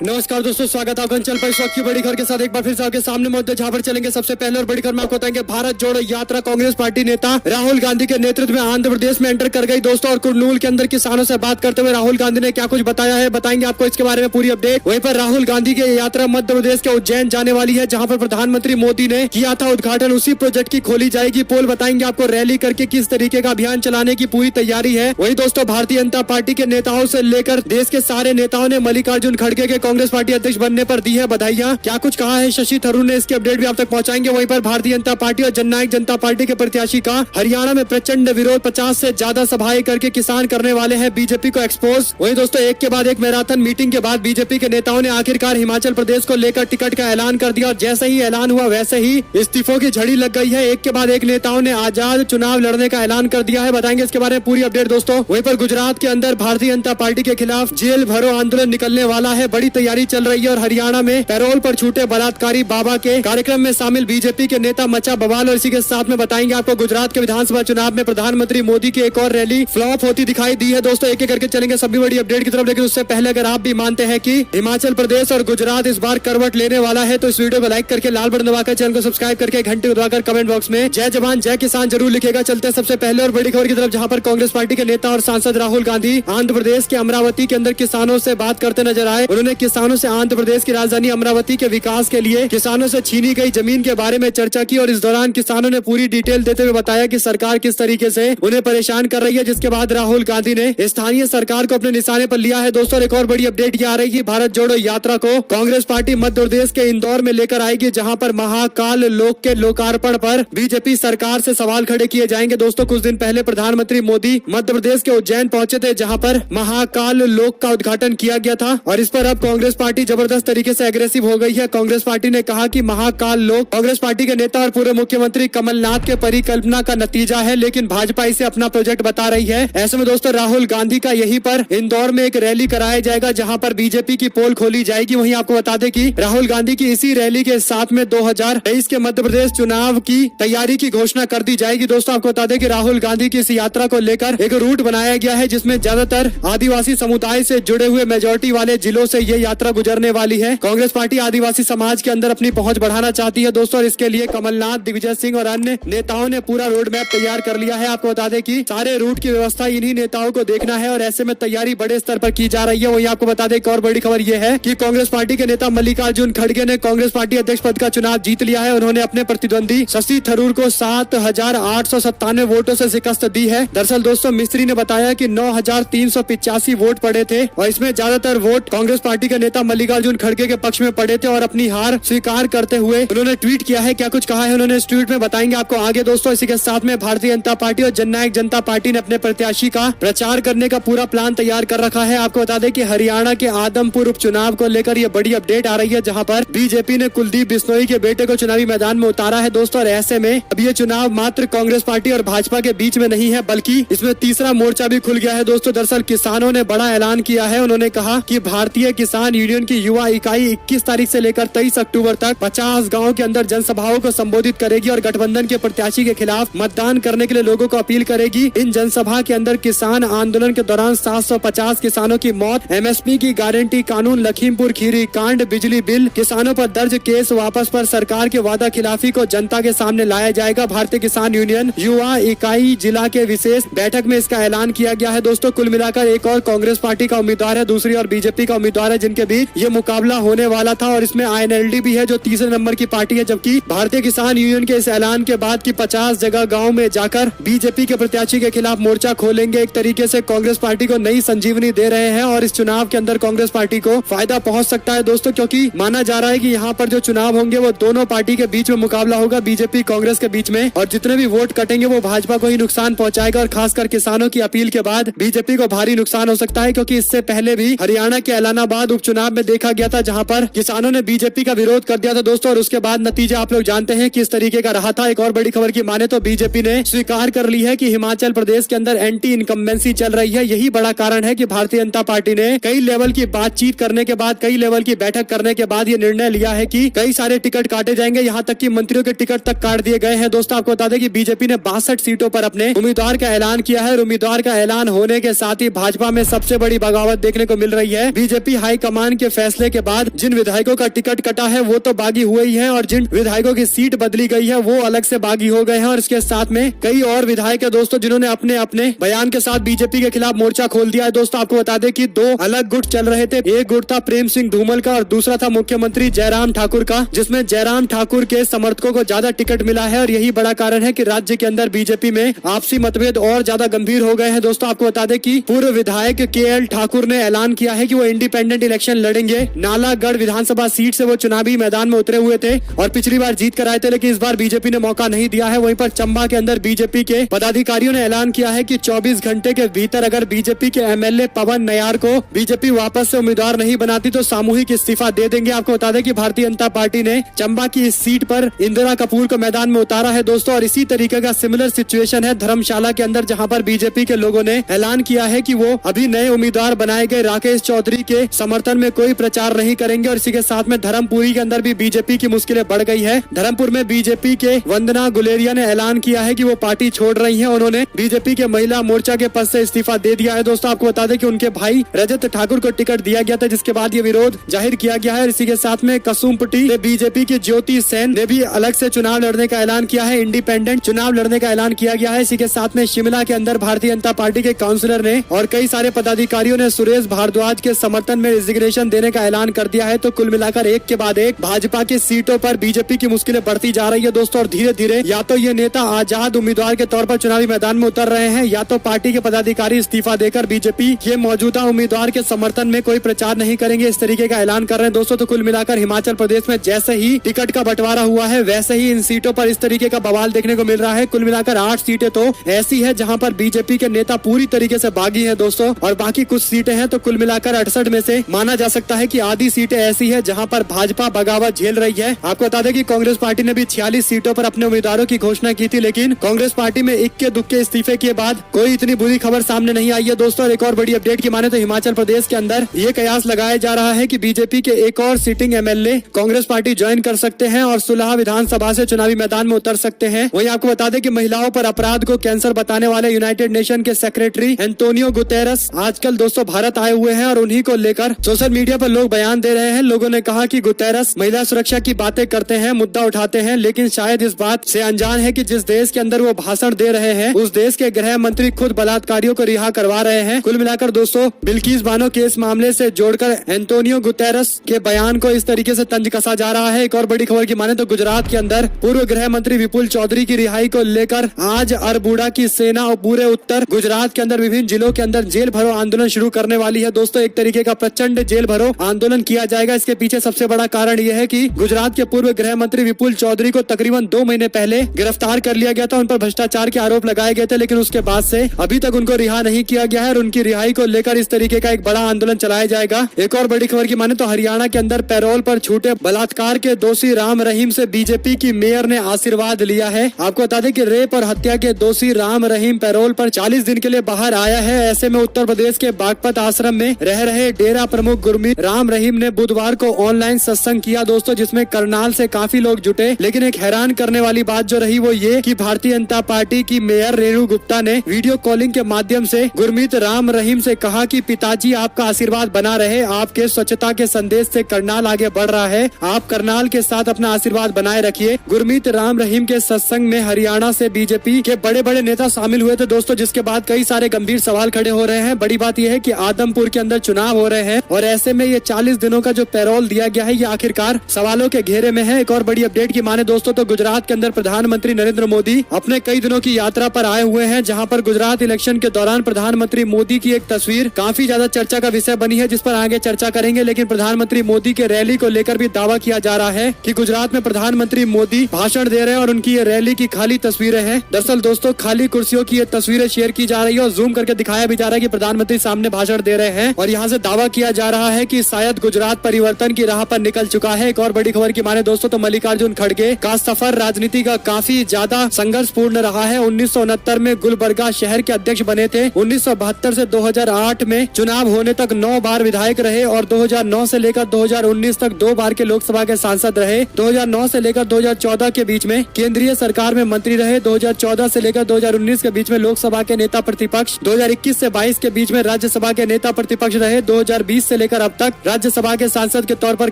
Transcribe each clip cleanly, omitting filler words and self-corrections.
नमस्कार दोस्तों, स्वागत है चल पर इस वक्त की बड़ी खबर के साथ एक बार फिर से आपके सामने मुद्दे जहां पर चलेंगे। सबसे पहले और बड़ी खबर में आपको बताएंगे, भारत जोड़ो यात्रा कांग्रेस पार्टी नेता राहुल गांधी के नेतृत्व में आंध्र प्रदेश में एंटर कर गई दोस्तों। और कुरनूल के अंदर किसानों से बात करते हुए राहुल गांधी ने क्या कुछ बताया है, बताएंगे आपको इसके बारे में पूरी अपडेट। वहीं पर राहुल गांधी की यात्रा मध्य प्रदेश के उज्जैन जाने वाली है, जहाँ पर प्रधानमंत्री मोदी ने किया था उद्घाटन। उसी प्रोजेक्ट की खोली जाएगी पोल, बताएंगे आपको रैली करके किस तरीके का अभियान चलाने की पूरी तैयारी है। वही दोस्तों, भारतीय जनता पार्टी के नेताओं से लेकर देश के सारे नेताओं ने मल्लिकार्जुन खड़गे के कांग्रेस पार्टी अध्यक्ष बनने पर दी है बधाइयां। क्या कुछ कहा है शशि थरूर ने, इसकी अपडेट भी आप तक पहुंचाएंगे। वहीं पर भारतीय जनता पार्टी और जननायक जनता पार्टी के प्रत्याशी का हरियाणा में प्रचंड विरोध, 50 से ज्यादा सभाएं करके किसान करने वाले हैं बीजेपी को एक्सपोज। वहीं दोस्तों, एक के बाद एक मैराथन मीटिंग के बाद बीजेपी के नेताओं ने आखिरकार हिमाचल प्रदेश को लेकर टिकट का ऐलान कर दिया। और जैसे ही ऐलान हुआ वैसे ही इस्तीफों की झड़ी लग गई है। एक के बाद एक नेताओं ने आजाद चुनाव लड़ने का ऐलान कर दिया है, बताएंगे इसके बारे में पूरी अपडेट दोस्तों। वहीं पर गुजरात के अंदर भारतीय जनता पार्टी के खिलाफ जेल भरो आंदोलन निकलने वाला है, बड़ी तैयारी चल रही है। और हरियाणा में पैरोल पर छूटे बलात्कारी बाबा के कार्यक्रम में शामिल बीजेपी के नेता मचा बवाल। और इसी के साथ में बताएंगे आपको, गुजरात के विधानसभा चुनाव में प्रधानमंत्री मोदी की एक और रैली फ्लॉप होती दिखाई दी है दोस्तों। एक एक करके चलेंगे सभी बड़ी अपडेट की तरफ, लेकिन उससे पहले अगर आप भी मानते हैं कि हिमाचल प्रदेश और गुजरात इस बार करवट लेने वाला है, तो इस वीडियो को लाइक करके लाल बटन दबाकर चैनल को सब्सक्राइब करके घंटे को दबाकर कमेंट बॉक्स में जय जवान जय किसान जरूर लिखेगा। चलते हैं सबसे पहले और बड़ी खबर की तरफ, जहां पर कांग्रेस पार्टी के नेता और सांसद राहुल गांधी आंध्र प्रदेश के अमरावती के अंदर किसानों से बात करते नजर आए। उन्होंने किसानों से आंध्र प्रदेश की राजधानी अमरावती के विकास के लिए किसानों से छीनी गई जमीन के बारे में चर्चा की। और इस दौरान किसानों ने पूरी डिटेल देते हुए बताया कि सरकार किस तरीके से उन्हें परेशान कर रही है, जिसके बाद राहुल गांधी ने स्थानीय सरकार को अपने निशाने पर लिया है दोस्तों। एक और बड़ी अपडेट ये आ रही है, भारत जोड़ो यात्रा को कांग्रेस पार्टी मध्य प्रदेश के इंदौर में लेकर आएगी, जहां पर महाकाल लोक के लोकार्पण पर बीजेपी सरकार से सवाल खड़े किए जाएंगे दोस्तों। कुछ दिन पहले प्रधानमंत्री मोदी मध्य प्रदेश के उज्जैन पहुंचे थे, जहां पर महाकाल लोक का उद्घाटन किया गया था। और इस पर अब कांग्रेस पार्टी जबरदस्त तरीके से एग्रेसिव हो गई है। कांग्रेस पार्टी ने कहा कि महाकाल लोक कांग्रेस पार्टी के नेता और पूर्व मुख्यमंत्री कमलनाथ के परिकल्पना का नतीजा है, लेकिन भाजपा इसे अपना प्रोजेक्ट बता रही है। ऐसे में दोस्तों, राहुल गांधी का यहीं पर इंदौर में एक रैली कराया जाएगा, जहां पर बीजेपी की पोल खोली जाएगी। वहीं आपको बता दें कि राहुल गांधी की इसी रैली के साथ में 2023 के मध्य प्रदेश चुनाव की तैयारी की घोषणा कर दी जाएगी दोस्तों। आपको बता दें कि राहुल गांधी की इस यात्रा को लेकर एक रूट बनाया गया है, जिसमें ज्यादातर आदिवासी समुदाय से जुड़े हुए मेजोरिटी वाले जिलों से ये यात्रा गुजरने वाली है। कांग्रेस पार्टी आदिवासी समाज के अंदर अपनी पहुंच बढ़ाना चाहती है दोस्तों, और इसके लिए कमलनाथ, दिग्विजय सिंह और अन्य नेताओं ने पूरा रोड मैप तैयार कर लिया है। आपको बता दें कि सारे रूट की व्यवस्था इन्हीं नेताओं को देखना है, और ऐसे में तैयारी बड़े स्तर पर की जा रही है। वहीं आपको बता दें एक और बड़ी खबर यह है कि कांग्रेस पार्टी के नेता मल्लिकार्जुन खड़गे ने कांग्रेस पार्टी अध्यक्ष पद का चुनाव जीत लिया है। उन्होंने अपने प्रतिद्वंदी शशि थरूर को 7,897 वोटों से शिकस्त दी है। दरअसल दोस्तों, मिस्त्री ने बताया कि 9,385 वोट पड़े थे, और इसमें ज्यादातर वोट कांग्रेस पार्टी के नेता मल्लिकार्जुन खड़गे के पक्ष में पड़े थे। और अपनी हार स्वीकार करते हुए उन्होंने ट्वीट किया है। क्या कुछ कहा है उन्होंने इस ट्वीट में, बताएंगे आपको आगे दोस्तों। इसी के साथ में भारतीय जनता पार्टी और जननायक जनता पार्टी ने अपने प्रत्याशी का प्रचार करने का पूरा प्लान तैयार कर रखा है। आपको बता दें कि हरियाणा के आदमपुर उपचुनाव को लेकर ये बड़ी अपडेट आ रही है, जहां पर बीजेपी ने कुलदीप बिश्नोई के बेटे को चुनावी मैदान में उतारा है दोस्तों। और ऐसे में अब ये चुनाव मात्र कांग्रेस पार्टी और भाजपा के बीच में नहीं है, बल्कि इसमें तीसरा मोर्चा भी खुल गया है दोस्तों। दरअसल किसानों ने बड़ा ऐलान किया है। उन्होंने कहा कि भारतीय किसान यूनियन की युवा इकाई 21 तारीख से लेकर 23 अक्टूबर तक 50 गाँव के अंदर जनसभाओं को संबोधित करेगी और गठबंधन के प्रत्याशी के खिलाफ मतदान करने के लिए लोगों को अपील करेगी। इन जनसभा के अंदर किसान आंदोलन के दौरान 750 किसानों की मौत, एमएसपी की गारंटी कानून, लखीमपुर खीरी कांड, बिजली बिल, किसानों पर दर्ज केस वापस पर सरकार के वादा खिलाफी को जनता के सामने लाया जाएगा। भारतीय किसान यूनियन युवा इकाई जिला के विशेष बैठक में इसका ऐलान किया गया है दोस्तों। कुल मिलाकर एक और कांग्रेस पार्टी का उम्मीदवार है, दूसरी और बीजेपी का उम्मीदवार है, जिनके बीच ये मुकाबला होने वाला था। और इसमें आईएनएलडी भी है, जो तीसरे नंबर की पार्टी है। जबकि भारतीय किसान यूनियन के इस ऐलान के बाद की 50 जगह गाँव में जाकर बीजेपी के प्रत्याशी के खिलाफ मोर्चा खोलेंगे। एक तरीके से कांग्रेस पार्टी को नई संजीवनी दे रहे हैं, और इस चुनाव के अंदर कांग्रेस पार्टी को फायदा पहुंच सकता है दोस्तों, क्योंकि माना जा रहा है कि यहाँ पर जो चुनाव होंगे वो दोनों पार्टी के बीच में मुकाबला होगा, बीजेपी कांग्रेस के बीच में। और जितने भी वोट कटेंगे वो भाजपा को ही नुकसान पहुंचाएगा, और खासकर किसानों की अपील के बाद बीजेपी को भारी नुकसान हो सकता है, क्योंकि इससे पहले भी हरियाणा के ऐलानाबाद उपचुनाव में देखा गया था, जहाँ पर किसानों ने बीजेपी का विरोध कर दिया था दोस्तों। और उसके बाद नतीजा आप लोग जानते हैं किस तरीके का रहा था। एक और बड़ी खबर की माने तो बीजेपी ने स्वीकार कर ली है कि हिमाचल प्रदेश के अंदर एंटी इनकम्बेंसी चल रही है। यही बड़ा कारण है कि भारतीय जनता पार्टी ने कई लेवल की बातचीत करने के बाद, कई लेवल की बैठक करने के बाद ये निर्णय लिया है कि कई सारे टिकट काटे जाएंगे, यहाँ तक कि मंत्रियों के टिकट तक काट दिए गए हैं दोस्तों। आपको बता दें कि बीजेपी ने 62 सीटों पर अपने उम्मीदवार का ऐलान किया है। उम्मीदवार का ऐलान होने के साथ ही भाजपा में सबसे बड़ी बगावत देखने को मिल रही है। बीजेपी हाई हाईकमान के फैसले के बाद जिन विधायकों का टिकट कटा है वो तो बागी हुए ही है, और जिन विधायकों की सीट बदली गई है वो अलग से बागी हो गए हैं। और इसके साथ में कई और विधायक है दोस्तों जिन्होंने अपने अपने बयान के साथ बीजेपी के खिलाफ मोर्चा खोल दिया है। दोस्तों आपको बता दें कि दो अलग गुट चल रहे थे। एक गुट था प्रेम सिंह धूमल का और दूसरा था मुख्यमंत्री जयराम ठाकुर का, जिसमें जयराम ठाकुर के समर्थकों को ज्यादा टिकट मिला है और यही बड़ा कारण है कि राज्य के अंदर बीजेपी में आपसी मतभेद और ज्यादा गंभीर हो गए हैं। दोस्तों आपको बता दें कि पूर्व विधायक KL ठाकुर ने ऐलान किया है कि वो इंडिपेंडेंट इलेक्शन लड़ेंगे। नालागढ़ विधानसभा सीट से वो चुनावी मैदान में उतरे हुए थे और पिछली बार जीत कर आए थे, लेकिन इस बार बीजेपी ने मौका नहीं दिया है। वहीं पर चंबा के अंदर बीजेपी के पदाधिकारियों ने ऐलान किया है कि 24 घंटे के भीतर अगर बीजेपी के MLA पवन नैयार को बीजेपी वापस से उम्मीदवार नहीं बनाती तो सामूहिक इस्तीफा दे देंगे। आपको बता दें कि भारतीय जनता पार्टी ने चंबा की इस सीट पर इंदिरा कपूर को मैदान में उतारा है दोस्तों। और इसी तरीके का सिमिलर सिचुएशन है धर्मशाला के अंदर, जहां पर बीजेपी के लोगों ने ऐलान किया है कि वो अभी नए उम्मीदवार बनाए गए राकेश चौधरी के समर्थन में कोई प्रचार नहीं करेंगे। और इसी के साथ में धर्मपुरी के अंदर भी बीजेपी की मुश्किलें बढ़ गई है। धर्मपुर में बीजेपी के वंदना गुलेरिया ने ऐलान किया है कि वो पार्टी छोड़ रही है। उन्होंने बीजेपी के महिला मोर्चा के पद से इस्तीफा दे दिया है। दोस्तों आपको बता दें कि उनके भाई रजत ठाकुर को टिकट दिया गया था, जिसके बाद ये विरोध जाहिर किया गया है। इसी के साथ में कसुमपट्टी से बीजेपी की ज्योति सेन ने भी अलग से चुनाव लड़ने का ऐलान किया है। इंडिपेंडेंट चुनाव लड़ने का ऐलान किया गया है। इसी के साथ में शिमला के अंदर भारतीय जनता पार्टी के काउंसिलर ने और कई सारे पदाधिकारियों ने सुरेश भारद्वाज के समर्थन में रिजिग्नेशन देने का ऐलान कर दिया है। तो कुल मिलाकर एक के बाद एक भाजपा की सीटों पर बीजेपी की मुश्किलें बढ़ती जा रही है दोस्तों। और धीरे धीरे या तो ये नेता आजाद उम्मीदवार के तौर पर चुनावी मैदान में उतर रहे हैं, या तो पार्टी के पदाधिकारी इस्तीफा देकर बीजेपी के मौजूदा उम्मीदवार के समर्थन में कोई प्रचार नहीं करेंगे, इस तरीके का ऐलान कर रहे हैं दोस्तों। तो कुल मिलाकर हिमाचल प्रदेश में जैसे ही टिकट का बंटवारा हुआ है वैसे ही इन सीटों पर इस तरीके का बवाल देखने को मिल रहा है। कुल मिलाकर 8 सीटें तो ऐसी है जहां पर बीजेपी के नेता पूरी तरीके से बागी हैं दोस्तों, और बाकी कुछ सीटें हैं तो कुल मिलाकर 68 में से माना जा सकता है कि आधी सीटें ऐसी है जहां पर भाजपा बगावत झेल रही है। आपको बता दें कि कांग्रेस पार्टी ने भी 46 सीटों पर अपने उम्मीदवारों की घोषणा की थी, लेकिन कांग्रेस पार्टी में इक्के दुक्के इस्तीफे के बाद कोई इतनी बुरी खबर सामने नहीं आई है दोस्तों। और एक और बड़ी अपडेट की माने तो हिमाचल प्रदेश के अंदर ये कयास लगाया जा रहा है कि बीजेपी के एक और sitting MLA Congress party join कर सकते हैं और सुलह विधानसभा से चुनावी मैदान में उतर सकते हैं। वहीं आपको बता दें कि महिलाओं पर अपराध को कैंसर बताने वाले यूनाइटेड नेशन के सेक्रेटरी एंटोनियो गुतेरस आजकल दोस्तों भारत आए हुए हैं और उन्हीं को लेकर सोशल मीडिया पर लोग बयान दे रहे हैं। लोगों ने कहा कि गुतेरस महिला सुरक्षा की बातें करते हैं, मुद्दा उठाते हैं, लेकिन शायद इस बात से अनजान है कि जिस देश के अंदर वो भाषण दे रहे हैं उस देश के गृह मंत्री खुद बलात्कारियों को रिहा करवा रहे हैं। कुल मिलाकर दोस्तों बिल्किस बानो के इस मामले से जोड़कर एंटोनियो गुतेरस के बयान को इस तरीके से तंज कसा जा रहा है। एक और बड़ी खबर की माने तो गुजरात के अंदर पूर्व गृह मंत्री विपुल चौधरी की रिहाई को लेकर आज अरबुड़ा की सेना और पूरे उत्तर गुजरात के अंदर विभिन्न जिलों के अंदर जेल भरो आंदोलन शुरू करने वाली है दोस्तों। एक तरीके का प्रचंड जेल भरो आंदोलन किया जाएगा। इसके पीछे सबसे बड़ा कारण यह है कि गुजरात के पूर्व गृह मंत्री विपुल चौधरी को तकरीबन 2 महीने पहले गिरफ्तार कर लिया गया था। उन पर भ्रष्टाचार के आरोप लगाए गए थे, लेकिन उसके बाद से अभी तक उनको रिहा नहीं किया गया है और उनकी रिहाई को लेकर इस तरीके का एक बड़ा आंदोलन चलाया जाएगा। एक और बड़ी खबर की माने तो हरियाणा के अंदर पैरोल पर छूटे बलात्कार के दोषी राम रहीम से बीजेपी की मेयर ने आशीर्वाद लिया है। आपको बता दें कि रेप और हत्या के दोषी राम रहीम पैरोल पर 40 दिन के लिए बाहर आया है। ऐसे में उत्तर प्रदेश के बागपत आश्रम में रह रहे डेरा प्रमुख गुरमीत राम रहीम ने बुधवार को ऑनलाइन सत्संग किया दोस्तों, जिसमें करनाल से काफी लोग जुटे। लेकिन एक हैरान करने वाली बात जो रही वो ये कि भारतीय जनता पार्टी की मेयर रेणु गुप्ता ने वीडियो कॉलिंग के माध्यम से गुरमीत राम रहीम से कहा कि पिताजी आपका आशीर्वाद बना रहे, आपके स्वच्छता के संदेश से करनाल आगे बढ़ रहा है, आप करनाल के साथ अपना आशीर्वाद बनाए रखिए। गुरमीत राम रहीम के सत्संग में हरियाणा से बीजेपी के बड़े बड़े नेता शामिल हुए थे दोस्तों, जिसके बाद कई सारे गंभीर सवाल खड़े हो रहे हैं। बड़ी बात यह है कि आदमपुर के अंदर चुनाव हो रहे हैं और ऐसे में ये 40 दिनों का जो पैरोल दिया गया है ये आखिरकार सवालों के घेरे में है। एक और बड़ी अपडेट की माने दोस्तों तो गुजरात के अंदर प्रधानमंत्री नरेंद्र मोदी अपने कई दिनों की यात्रा पर आए हुए हैं, जहां पर गुजरात इलेक्शन के दौरान प्रधानमंत्री मोदी की एक तस्वीर काफी ज्यादा चर्चा का विषय बनी है, जिस पर आगे चर्चा करेंगे। लेकिन प्रधानमंत्री मोदी के रैली को लेकर भी दावा किया जा रहा है कि गुजरात में प्रधानमंत्री मोदी भाषण दे रहे हैं और उनकी ये रैली की खाली तस्वीरें हैं। दरअसल दोस्तों खाली कुर्सियों की ये तस्वीरें शेयर की जा रही है और जूम करके दिखाया भी जा रहा है कि प्रधानमंत्री सामने भाषण दे रहे हैं और यहाँ से दावा किया जा रहा है कि शायद गुजरात परिवर्तन की राह पर निकल चुका है। एक और बड़ी खबर की माने दोस्तों तो मल्लिकार्जुन खड़गे का सफर राजनीति का काफी ज्यादा संघर्षपूर्ण रहा है। 1969 में गुलबर्गा शहर के अध्यक्ष बने थे। 1972 से 2008 में चुनाव होने तक 9 बार विधायक रहे और 2009 से लेकर 2019 तक 2 बार के लोकसभा के सांसद रहे। 2009 से लेकर 2014 के बीच में केंद्रीय सरकार में मंत्री रहे। 2014 से लेकर 2019 के बीच में लोकसभा के नेता प्रतिपक्ष, 2021 से 22 के बीच में राज्यसभा के नेता प्रतिपक्ष रहे। 2020 से लेकर अब तक राज्यसभा के सांसद के तौर पर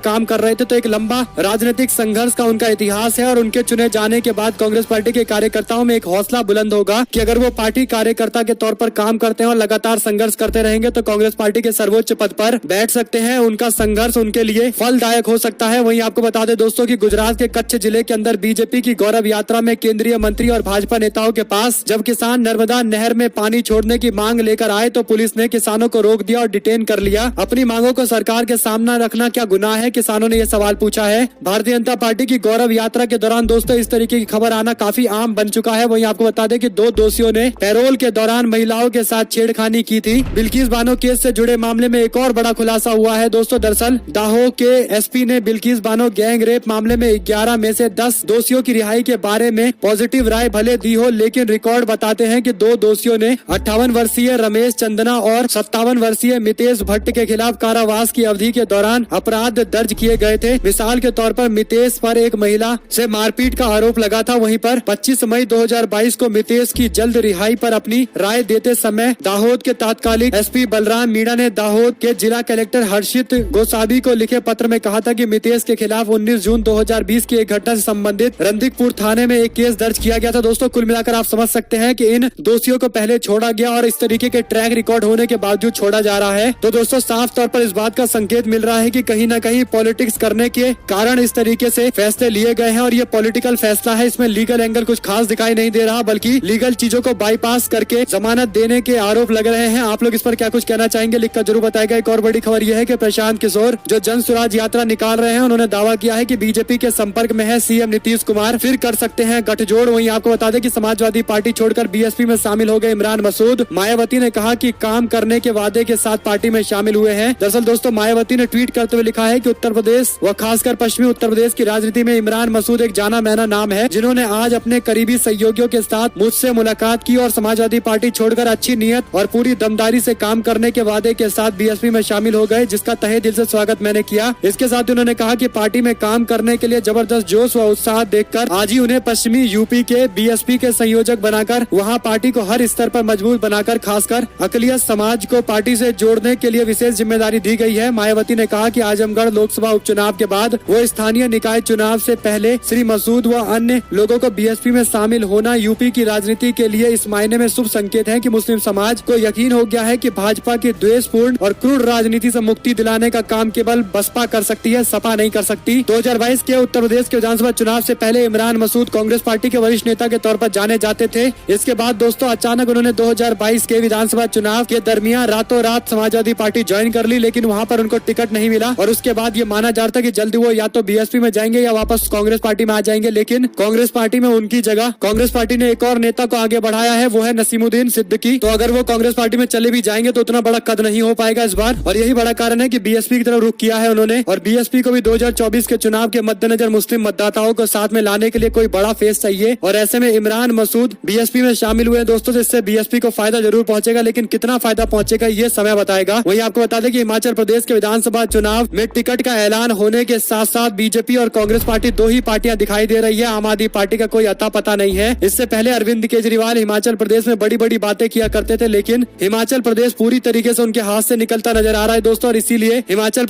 काम कर रहे थे। तो एक लंबा राजनीतिक संघर्ष का उनका इतिहास है और उनके चुने जाने के बाद कांग्रेस पार्टी के कार्यकर्ताओं में एक हौसला बुलंद होगा कि अगर वो पार्टी कार्यकर्ता के तौर पर काम करते हैं और लगातार संघर्ष करते रहेंगे तो कांग्रेस पार्टी के सर्वोच्च पद पर बैठ सकते हैं। उनका संघर्ष उनके लिए फलदायक हो सकता है। वहीं आपको बता दें दोस्तों कि गुजरात के कच्छ जिले के अंदर बीजेपी की गौरव यात्रा में केंद्रीय मंत्री और भाजपा नेताओं के पास जब किसान नर्मदा नहर में पानी छोड़ने की मांग लेकर आए तो पुलिस ने किसानों को रोक दिया और डिटेन कर लिया। अपनी मांगों को सरकार के सामने रखना क्या गुनाह है, किसानों ने यह सवाल पूछा है। भारतीय जनता पार्टी की गौरव यात्रा के दौरान दोस्तों इस तरीके की खबर आना काफी आम बन चुका है। वहीं आपको बता दें कि 2 दोषियों ने पैरोल के दौरान महिलाओं के साथ छेड़खानी की थी। बिल्किस बानो केस से जुड़े मामले में एक और बड़ा खुलासा हुआ है दोस्तों। दरअसल दाहोद के एसपी ने बिल्किस बानो गैंग रेप मामले में 11 में से 10 दोषियों की रिहाई के बारे में पॉजिटिव राय भले दी हो, लेकिन रिकॉर्ड बताते हैं कि 2 दोषियों ने 58 वर्षीय रमेश चंदना और 57 वर्षीय मितेश भट्ट के खिलाफ कारावास की अवधि के दौरान अपराध दर्ज किए गए थे। मिसाल के तौर पर मितेश पर एक महिला से मारपीट का आरोप लगा था। वहीं पर 25 मई 2022 को मितेश की जल्द रिहाई पर अपनी राय देते समय दाहोद के तात्कालिक एसपी बलराम मीणा ने दाहोद के जिला कलेक्टर हर्षित गोसावी को लिखे पत्र में कहा था कि मितेश के खिलाफ 19 जून 2020 की एक घटना से संबंधित रंधिकपुर थाने में एक केस दर्ज किया गया था। दोस्तों कुल मिलाकर आप समझ सकते हैं कि इन दोषियों को पहले छोड़ा गया और इस तरीके के ट्रैक रिकॉर्ड होने के बावजूद छोड़ा जा रहा है। तो दोस्तों साफ तौर पर इस बात का संकेत मिल रहा है कि कहीं न कहीं पॉलिटिक्स करने के कारण इस तरीके से फैसले लिए गए हैं और ये पॉलिटिकल फैसला है। इसमें लीगल एंगल कुछ खास दिखाई नहीं दे रहा, बल्कि लीगल चीजों को बाईपास करके जमानत देने के आरोप लग रहे हैं। आप लोग इस पर क्या कुछ कहना चाहेंगे लिखकर जरूर बताएगा। एक और बड़ी खबर यह है कि प्रशांत किशोर जो जन स्वराज यात्रा निकाल रहे हैं उन्होंने दावा किया है कि बीजेपी के संपर्क में है सीएम नीतीश कुमार, फिर कर सकते हैं गठजोड़। वहीं आपको बता दें कि समाजवादी पार्टी छोड़कर बीएसपी में शामिल हो गए इमरान मसूद। मायावती ने कहा कि काम करने के वादे के साथ पार्टी में शामिल हुए हैं। दरअसल दोस्तों मायावती ने ट्वीट करते हुए लिखा है कि उत्तर प्रदेश व खासकर पश्चिमी उत्तर प्रदेश की राजनीति में इमरान मसूद एक जाना माना नाम है, जिन्होंने आज अपने करीबी सहयोगियों के साथ मुझसे मुलाकात की और समाजवादी पार्टी छोड़कर अच्छी नीयत और पूरी दमदारी से काम करने के वादे के साथ बीएसपी में शामिल हो गए, जिसका तहे दिल से स्वागत मैंने किया। इसके साथ उन्होंने कहा कि पार्टी में काम करने के लिए जबरदस्त जोश व उत्साह देखकर आज ही उन्हें पश्चिमी यूपी के बीएसपी के संयोजक बनाकर वहां पार्टी को हर स्तर पर मजबूत बनाकर खासकर अकलियत समाज को पार्टी से जोड़ने के लिए विशेष जिम्मेदारी दी गई है। मायावती ने कहा कि आजमगढ़ लोकसभा उपचुनाव के बाद वो स्थानीय निकाय चुनाव से पहले श्री मसूद व अन्य लोगों को बीएसपी में शामिल होना यूपी की राजनीति के लिए इस मायने में शुभ संकेत है कि मुस्लिम समाज को यकीन हो गया है कि भाजपा की द्वेषपूर्ण और क्रूर राजनीति से मुक्ति दिलाने का काम केवल बसपा कर सकती है, सपा नहीं कर सकती। 2022 के उत्तर प्रदेश के विधानसभा चुनाव से पहले इमरान मसूद कांग्रेस पार्टी के वरिष्ठ नेता के तौर पर जाने जाते थे। इसके बाद दोस्तों अचानक उन्होंने 2022 के विधानसभा चुनाव के दरमियान रातों रात समाजवादी पार्टी ज्वाइन कर ली, लेकिन वहां पर उनको टिकट नहीं मिला और उसके बाद ये माना जा रहा था कि जल्दी वो या तो बीएसपी में जाएंगे या वापस कांग्रेस पार्टी में आ जाएंगे। लेकिन कांग्रेस पार्टी में उनकी जगह कांग्रेस पार्टी ने एक और नेता को आगे बढ़ाया है, वो है नसीमुद्दीन सिद्दीकी। तो अगर वो कांग्रेस पार्टी में चले भी जाएंगे तो उतना बड़ा कद नहीं हो पाएगा इस बार, और यही बड़ा कारण है कि बीएसपी की तरफ रुख किया है उन्होंने। और बीएसपी को भी 2024 के चुनाव के मद्देनजर मुस्लिम मतदाताओं को साथ में लाने के लिए कोई बड़ा फेस चाहिए और ऐसे में इमरान मसूद बीएसपी में शामिल हुए दोस्तों, जिससे बीएसपी को फायदा जरूर पहुंचेगा, लेकिन कितना फायदा पहुंचेगा ये समय बताएगा। वहीं आपको बता दें कि हिमाचल प्रदेश के विधानसभा चुनाव में टिकट का ऐलान होने के साथ साथ बीजेपी और कांग्रेस पार्टी 2 ही पार्टियां दिखाई दे रही है। आम आदमी पार्टी का कोई अता पता नहीं है। इससे पहले अरविंद केजरीवाल हिमाचल प्रदेश में बड़ी बड़ी बातें किया करते थे, लेकिन हिमाचल प्रदेश पूरी तरीके से उनके हाथ से निकलता नजर आ रहा है दोस्तों, और इसीलिए हिमाचल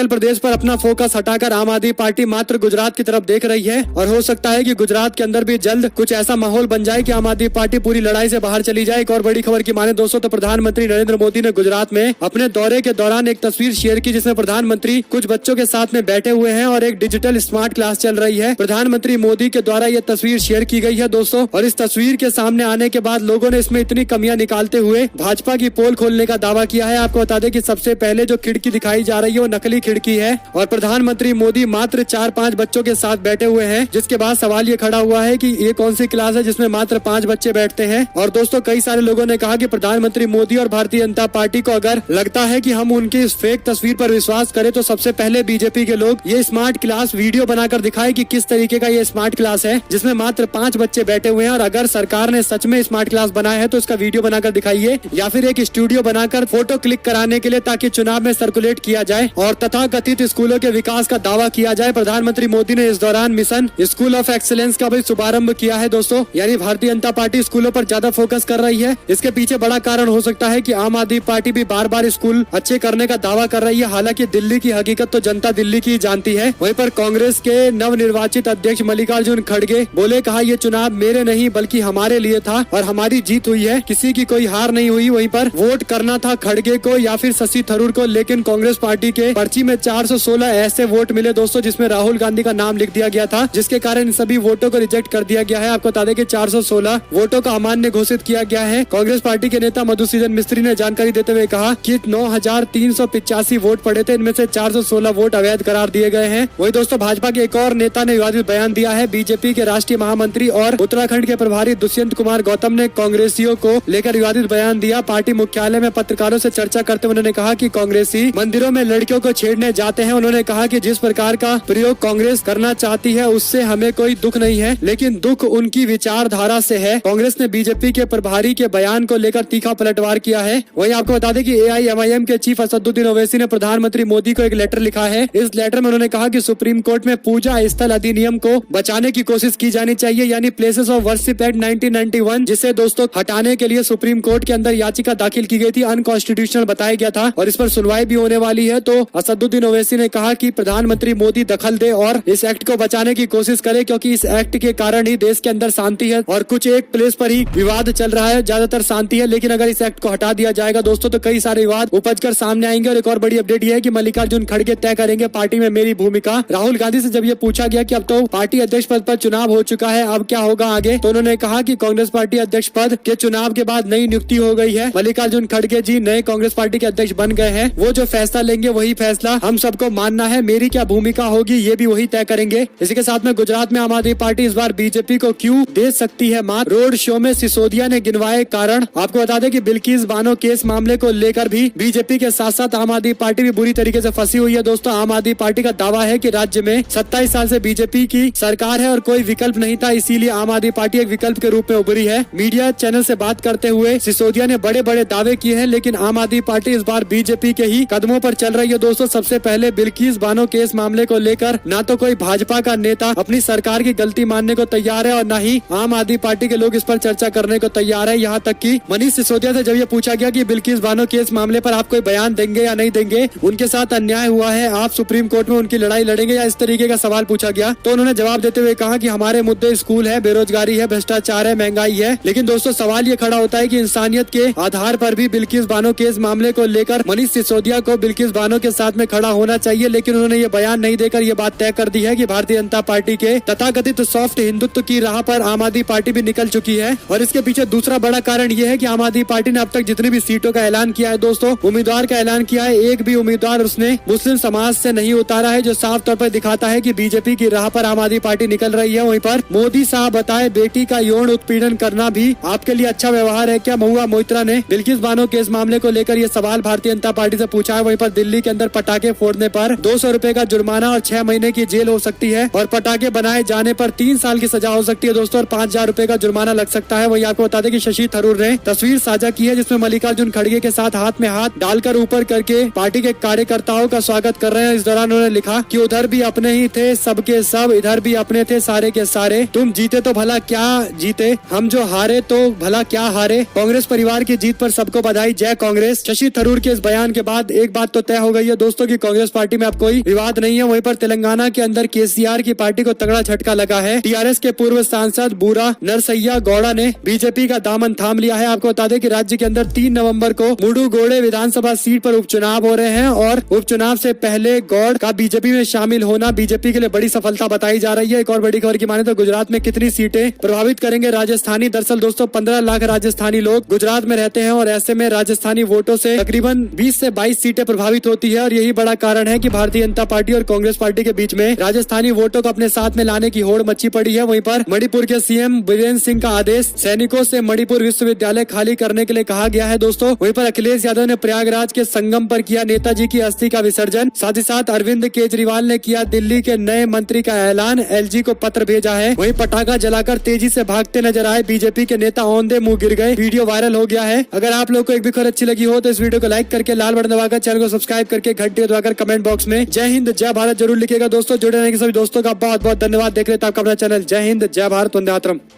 प्रदेश पर अपना फोकस हटाकर आम आदमी पार्टी मात्र गुजरात की तरफ देख रही है। और हो सकता है कि गुजरात के अंदर भी जल्द कुछ ऐसा माहौल बन जाए कि आम आदमी पार्टी पूरी लड़ाई से बाहर चली जाए। एक और बड़ी खबर की माने दोस्तों तो प्रधानमंत्री नरेंद्र मोदी ने गुजरात में अपने दौरे के दौरान एक तस्वीर शेयर की, जिसमें प्रधानमंत्री कुछ बच्चों के साथ में बैठे हुए हैं और एक डिजिटल स्मार्ट क्लास चल रही है। प्रधानमंत्री मोदी के द्वारा ये तस्वीर शेयर की गई है दोस्तों, और इस तस्वीर के सामने आने के बाद लोगों ने इसमें इतनी कमियां निकालते हुए भाजपा की पोल खोलने का दावा किया है। आपको बता दें कि सबसे पहले जो खिड़की दिखाई जा रही है वो नकली खिड़की है और प्रधानमंत्री मोदी मात्र 4-5 बच्चों के साथ बैठे हुए हैं, जिसके बाद सवाल ये खड़ा हुआ है कि ये कौन सी क्लास है जिसमें मात्र 5 बच्चे बैठते हैं। और दोस्तों कई सारे लोगों ने कहा कि प्रधानमंत्री मोदी और भारतीय जनता पार्टी को अगर लगता है कि हम उनकी इस फेक तस्वीर पर विश्वास करें तो सबसे पहले बीजेपी के लोग ये स्मार्ट क्लास वीडियो बनाकर दिखाए कि किस तरीके का ये स्मार्ट क्लास है जिसमें मात्र 5 बच्चे बैठे हुए हैं। और अगर सरकार ने सच में स्मार्ट क्लास बनाया है तो इसका वीडियो बनाकर दिखाइए, या फिर एक स्टूडियो बनाकर फोटो क्लिक कराने के लिए ताकि चुनाव में सर्कुलेट किया जाए और तथाकथित स्कूलों के विकास का दावा किया जाए। प्रधानमंत्री मोदी ने इस दौरान मिशन स्कूल ऑफ एक्सीलेंस का भी शुभारंभ किया है दोस्तों, यानी भारतीय जनता पार्टी स्कूलों पर ज्यादा फोकस कर रही है। इसके पीछे बड़ा कारण हो सकता है कि आम आदमी पार्टी भी बार बार स्कूलों स्कूल अच्छे करने का दावा कर रही है। हालांकि दिल्ली की हकीकत तो जनता दिल्ली की जानती है। वहीं पर कांग्रेस के नवनिर्वाचित अध्यक्ष मल्लिकार्जुन खड़गे बोले, कहा ये चुनाव मेरे नहीं बल्कि हमारे लिए था और हमारी जीत हुई है, किसी की कोई हार नहीं हुई। वहीं पर वोट करना था खड़गे को या फिर शशि थरूर को, लेकिन कांग्रेस पार्टी के पर्ची में 416 ऐसे वोट मिले दोस्तों जिसमें राहुल गांधी का नाम लिख दिया गया था, जिसके कारण इन सभी वोटों को रिजेक्ट कर दिया गया है। आपको बता दें कि 416 वोटों का अमान्य घोषित किया गया है। कांग्रेस पार्टी के नेता मधुसूदन मिस्त्री ने जानकारी देते हुए कहा कि 9,385 वोट पड़े थे, इनमें से 416 वोट अवैध करार दिए गए हैं। वही दोस्तों भाजपा के एक और नेता ने विवादित बयान दिया है। बीजेपी के राष्ट्रीय महामंत्री और उत्तराखंड के प्रभारी दुष्यंत कुमार गौतम ने कांग्रेसियों को लेकर विवादित बयान दिया। पार्टी मुख्यालय में पत्रकारों से चर्चा करते हुए उन्होंने कहा कि कांग्रेसी मंदिरों में लड़कियों को छेड़ने जाते हैं। उन्होंने कहा कि जिस प्रकार का प्रयोग कांग्रेस करना चाहती है उससे हमें कोई दुख नहीं है, लेकिन दुख उनकी विचारधारा से है। कांग्रेस ने बीजेपी के प्रभारी के बयान को लेकर तीखा पलटवार किया है। वहीं आपको बता दें कि AIMIM के चीफ असदुद्दीन ओवैसी ने प्रधानमंत्री मोदी को एक लेटर लिखा है। इस लेटर में उन्होंने कहा कि सुप्रीम कोर्ट में पूजा स्थल अधिनियम को बचाने की कोशिश की जानी चाहिए, यानी प्लेसेस ऑफ वर्शिप एक्ट 1991, जिसे दोस्तों हटाने के लिए सुप्रीम कोर्ट के अंदर याचिका दाखिल की गई थी, अनकॉन्स्टिट्यूशनल बताया गया था और इस पर सुनवाई भी होने वाली है। तो असदुद्दीन ओवैसी ने कहा कि प्रधानमंत्री मोदी दखल दे और इस एक्ट को बचाने की कोशिश करे, क्योंकि इस एक्ट के कारण ही देश के अंदर शांति है और कुछ एक प्लेस पर ही विवाद चल रहा है, ज्यादातर शांति है। लेकिन अगर इस एक्ट को हटा दिया जाएगा दोस्तों तो कई सारे विवाद उपज कर सामने आएंगे। और एक और बड़ी अपडेट ये है कि मल्लिकार्जुन खड़गे तय करेंगे पार्टी में मेरी भूमिका। राहुल गांधी से जब ये पूछा गया कि अब तो पार्टी अध्यक्ष पद पर चुनाव हो चुका है, अब क्या होगा आगे, तो उन्होंने कहा कि कांग्रेस पार्टी अध्यक्ष पद के चुनाव के बाद नई नियुक्ति हो गई है। मल्लिकार्जुन खड़गे जी नए कांग्रेस पार्टी के अध्यक्ष बन गए हैं। वो जो फैसला लेंगे वही फैसला हम सबको मानना है। मेरी क्या भूमिका होगी ये भी वही तय करेंगे। इसी के साथ में गुजरात में आम आदमी पार्टी इस बार बीजेपी को क्यों दे सकती है मात, रोड शो में सिसोदिया ने गिनवाए कारण। आपको बता दें कि बिल्किस बानो केस मामले को लेकर भी बीजेपी के साथ साथ आम आदमी पार्टी भी बुरी तरीके से फंसी हुई है। दोस्तों आम आदमी पार्टी का दावा है कि राज्य में 27 साल से बीजेपी की सरकार है और कोई विकल्प नहीं था, इसीलिए आम आदमी पार्टी एक विकल्प के रूप में उभरी है। मीडिया चैनल से बात करते हुए सिसोदिया ने बड़े बड़े दावे किए हैं, लेकिन आम आदमी पार्टी इस बार बीजेपी के ही कदमों पर चल रही है। दोस्तों सबसे पहले बिल्किस बानो केस मामले को लेकर ना तो कोई भाजपा का नेता अपनी सरकार की गलती मानने को तैयार है और न ही आम आदमी पार्टी के लोग इस पर चर्चा करने को तैयार है। यहाँ तक कि मनीष सिसोदिया से जब ये पूछा गया कि बिल्किस बानो केस मामले पर आप कोई बयान देंगे या नहीं देंगे, उनके साथ अन्याय हुआ है, आप सुप्रीम कोर्ट में उनकी लड़ाई लड़ेंगे या इस तरीके का सवाल पूछा गया, तो उन्होंने जवाब देते हुए कहा कि हमारे मुद्दे स्कूल है, बेरोजगारी है, भ्रष्टाचार है, महंगाई है। लेकिन दोस्तों सवाल ये खड़ा होता है कि इंसानियत के आधार पर भी बिल्किस बानो केस मामले को लेकर मनीष सिसोदिया को बिल्किस बानो के साथ में खड़ा होना चाहिए, लेकिन उन्होंने ये बयान नहीं देकर ये बात तय कर दी है कि भारतीय जनता पार्टी के तथाकथित सॉफ्ट हिंदुत्व की राह पर आम आदमी पार्टी भी निकल चुकी है। और इसके पीछे दूसरा बड़ा कारण ये है कि आम आदमी पार्टी ने अब तक जितनी भी सीटों का ऐलान किया है दोस्तों, उम्मीदवार का ऐलान किया है, एक भी उम्मीदवार उसने मुस्लिम समाज से नहीं उतारा है, जो साफ तौर पर दिखाता है कि बीजेपी की राह पर आम आदमी पार्टी निकल रही है। वहीं पर मोदी साहब बताए बेटी का यौन उत्पीड़न करना भी आपके लिए अच्छा व्यवहार है क्या? महुआ मोइत्रा ने बिल्किस बानो केस मामले को लेकर ये सवाल भारतीय जनता पार्टी से पूछा है। वहीं पर दिल्ली के अंदर पटाखे फोड़ने पर 200 रुपए का जुर्माना और 6 महीने की जेल हो सकती है और पटाखे बनाए जाने पर 3 साल की सजा हो सकती है दोस्तों और 5,000 रुपए का जुर्माना लग सकता है। वहीं आपको बता दें कि शशि थरूर ने तस्वीर साझा की है जिसमें मल्लिकार्जुन खड़गे के साथ हाथ में हाथ डालकर ऊपर करके पार्टी के कार्यकर्ताओं का स्वागत कर रहे हैं। इस दौरान उन्होंने लिखा कि उधर भी अपने ही थे सबके सब, इधर भी अपने थे सारे के सारे, तुम जीते तो भला क्या जीते, हम जो हारे तो भला क्या हारे, कांग्रेस परिवार की जीत पर सबको बधाई, जय कांग्रेस। शशि थरूर के इस बयान के बाद एक बात तो तय हो गई है दोस्तों कि कांग्रेस पार्टी में अब कोई विवाद नहीं है। वहीं पर तेलंगाना के अंदर केसीआर की पार्टी को तगड़ा झटका लगा है। टीआरएस के पूर्व सांसद बूरा नरसैया गौड़ा ने बीजेपी का दामन थाम लिया है। आपको बता दें कि राज्य के अंदर 3 नवंबर को मुडुगोड़े विधानसभा सीट पर उपचुनाव हो रहे हैं और उपचुनाव से पहले गौड़ का बीजेपी में शामिल होना बीजेपी के लिए बड़ी सफलता बताई जा रही है। एक और बड़ी खबर की माने तो गुजरात में कितनी सीटें प्रभावित करेंगे राजस्थानी। दरअसल दोस्तों 15 लाख राजस्थानी लोग गुजरात में रहते हैं और ऐसे में राजस्थानी वोटों से तकरीबन 20 से 22 सीटें प्रभावित होती है और यही बड़ा कारण है कि भारतीय जनता पार्टी और कांग्रेस पार्टी के बीच में राजस्थानी वोटों को अपने साथ में लाने की होड़ मची पड़ी है। वहीं पर मणिपुर के सीएम बीरेंद्र सिंह का आदेश, सैनिकों से मणिपुर विश्वविद्यालय खाली करने के लिए कहा गया है दोस्तों। वहीं पर अखिलेश यादव ने प्रयागराज के संगम पर किया नेताजी की अस्थि का विसर्जन। साथ ही साथ अरविंद केजरीवाल ने किया दिल्ली के नए मंत्री का ऐलान, एलजी को पत्र भेजा है। वहीं पटाखा जलाकर तेजी से भागते नजर आए बीजेपी के नेता, औंधे मुंह गिर गए, वीडियो वायरल हो गया है। अगर आप लोग को एक भी खबर अच्छी लगी हो तो इस वीडियो को लाइक करके, लाल बटन दबाकर, चैनल को सब्सक्राइब करके, घंटी दबाकर कमेंट बॉक्स में जय हिंद जय भारत जरूर लिखिएगा दोस्तों। जुड़े रहने के सभी दोस्तों का बहुत बहुत धन्यवाद। देख रहे थे आपका अपना चैनल जय हिंद जय भारत, वंदे मातरम।